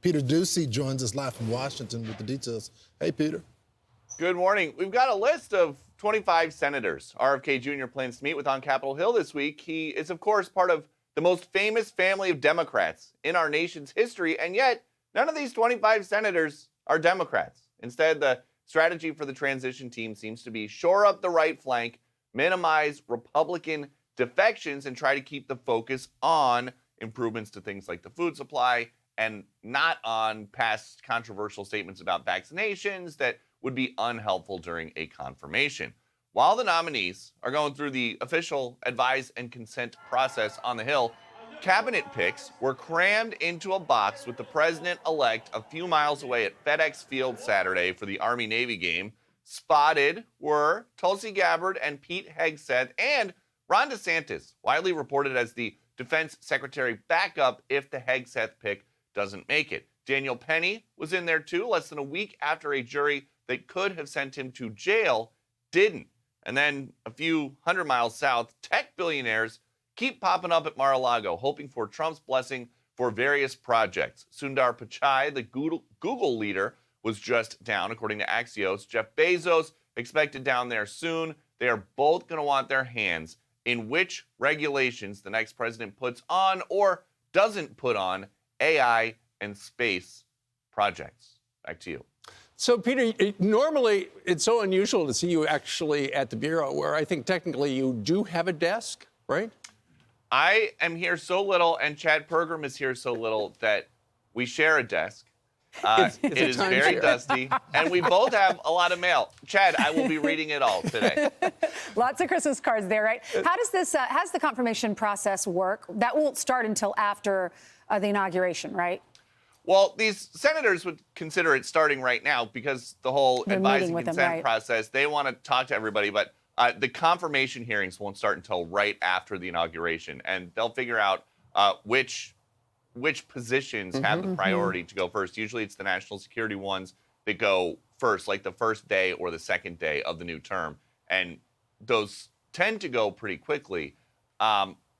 Peter Doocy joins us live from Washington with the details. Hey, Peter. Good morning. We've got a list of 25 senators RFK Jr. plans to meet with on Capitol Hill this week. He is, of course, part of the most famous family of Democrats in our nation's history, and yet none of these 25 senators are Democrats. Instead, the strategy for the transition team seems to be shore up the right flank, minimize Republican defections, and try to keep the focus on improvements to things like the food supply and not on past controversial statements about vaccinations that would be unhelpful during a confirmation. While the nominees are going through the official advise and consent process on the Hill, cabinet picks were crammed into a box with the president-elect a few miles away at FedEx Field Saturday for the Army-Navy game. Spotted were Tulsi Gabbard and Pete Hegseth and Ron DeSantis, widely reported as the defense secretary backup if the Hegseth pick doesn't make it. Daniel Penny was in there too, less than a week after a jury that could have sent him to jail didn't. And then a few hundred miles south, tech billionaires keep popping up at Mar-a-Lago, hoping for Trump's blessing for various projects. Sundar Pichai, the Google leader, was just down, according to Axios. Jeff Bezos expected down there soon. They are both going to want their hands in which regulations the next president puts on or doesn't put on AI and space projects. Back to you. So, Peter, normally it's so unusual to see you actually at the Bureau, where I think technically you do have a desk, right? I am here so little, and Chad Pergram is here so little that we share a desk. It is very dusty, and we both have a lot of mail. Chad, I will be reading it all today. Lots of Christmas cards there, right? How does the confirmation process work? That won't start until after the inauguration, right? Well, these senators would consider it starting right now because the whole advise and consent process, they want to talk to everybody, but the confirmation hearings won't start until right after the inauguration, and they'll figure out which positions have the priority to go first. Usually it's the national security ones that go first, like the first day or the second day of the new term, and those tend to go pretty quickly.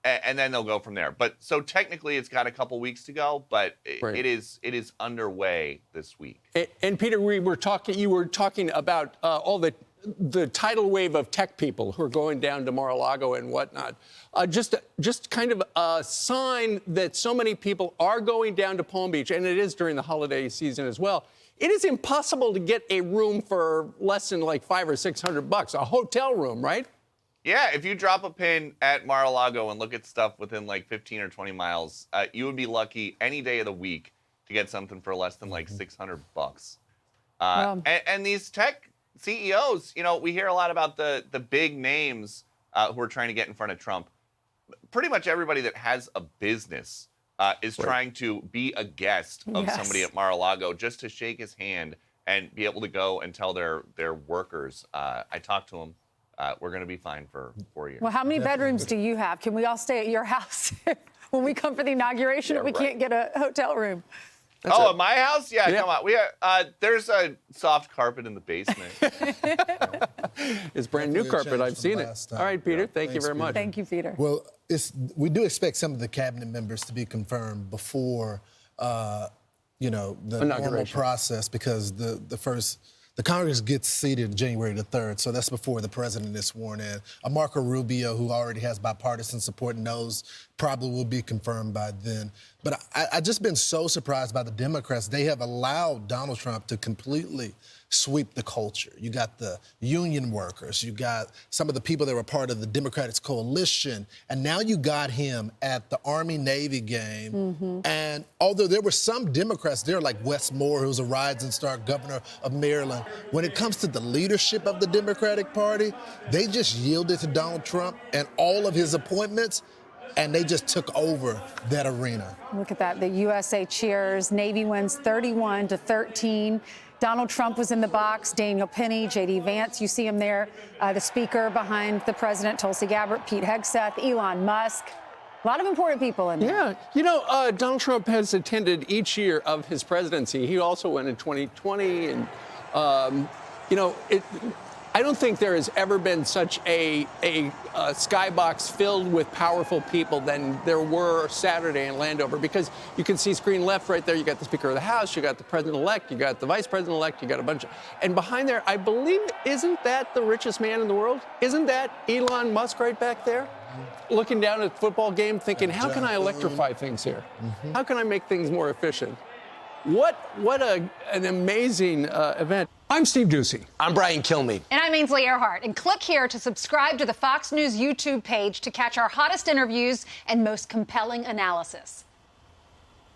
And then they'll go from there. But so technically, it's got a couple weeks to go, but it is underway this week. And Peter, you were talking about all the tidal wave of tech people who are going down to Mar-a-Lago and whatnot. Just kind of a sign that so many people are going down to Palm Beach, and it is during the holiday season as well. It is impossible to get a room for less than like $500 or $600, a hotel room, right? Yeah, if you drop a pin at Mar-a-Lago and look at stuff within like 15 or 20 miles, you would be lucky any day of the week to get something for less than like $600. And these tech CEOs, you know, we hear a lot about the big names who are trying to get in front of Trump. Pretty much everybody that has a business is trying to be a guest of somebody at Mar-a-Lago just to shake his hand and be able to go and tell their workers. I talked to him. We're going to be fine for 4 years. Well, how many bedrooms do you have? Can we all stay at your house when we come for the inauguration if we can't get a hotel room? At my house? Yeah, come on. We there's a soft carpet in the basement. It's brand new carpet. I've seen it. All right, Peter. Thank you very much. Thank you, Peter. Well, we do expect some of the cabinet members to be confirmed before, the normal process, because the Congress gets seated January the 3rd, so that's before the president is sworn in. Marco Rubio, who already has bipartisan support, knows probably will be confirmed by then. But I've just been so surprised by the Democrats. They have allowed Donald Trump to completely sweep the culture. You got the union workers, you got some of the people that were part of the Democratic coalition, and now you got him at the Army-Navy game. And although there were some Democrats there, like Wes Moore, who's a rising star governor of Maryland, when it comes to the leadership of the Democratic Party, they just yielded to Donald Trump and all of his appointments, and they just took over that arena. Look at that. The USA cheers. Navy wins 31-13. Donald Trump was in the box, Daniel Penny, J.D. Vance, you see him there. The speaker behind the president, Tulsi Gabbard, Pete Hegseth, Elon Musk. A lot of important people in there. Yeah. You know, Donald Trump has attended each year of his presidency. He also went in 2020. And, I don't think there has ever been such a skybox filled with powerful people than there were Saturday in Landover, because you can see screen left right there. You got the Speaker of the House, you got the President-elect, you got the Vice President-elect, you got a bunch of, and behind there, I believe, isn't that the richest man in the world? Isn't that Elon Musk right back there? Looking down at the football game, thinking, how can I electrify things here? How can I make things more efficient? What an amazing event. I'm Steve Doocy. I'm Brian Kilmeade. And I'm Ainsley Earhart. And click here to subscribe to the Fox News YouTube page to catch our hottest interviews and most compelling analysis.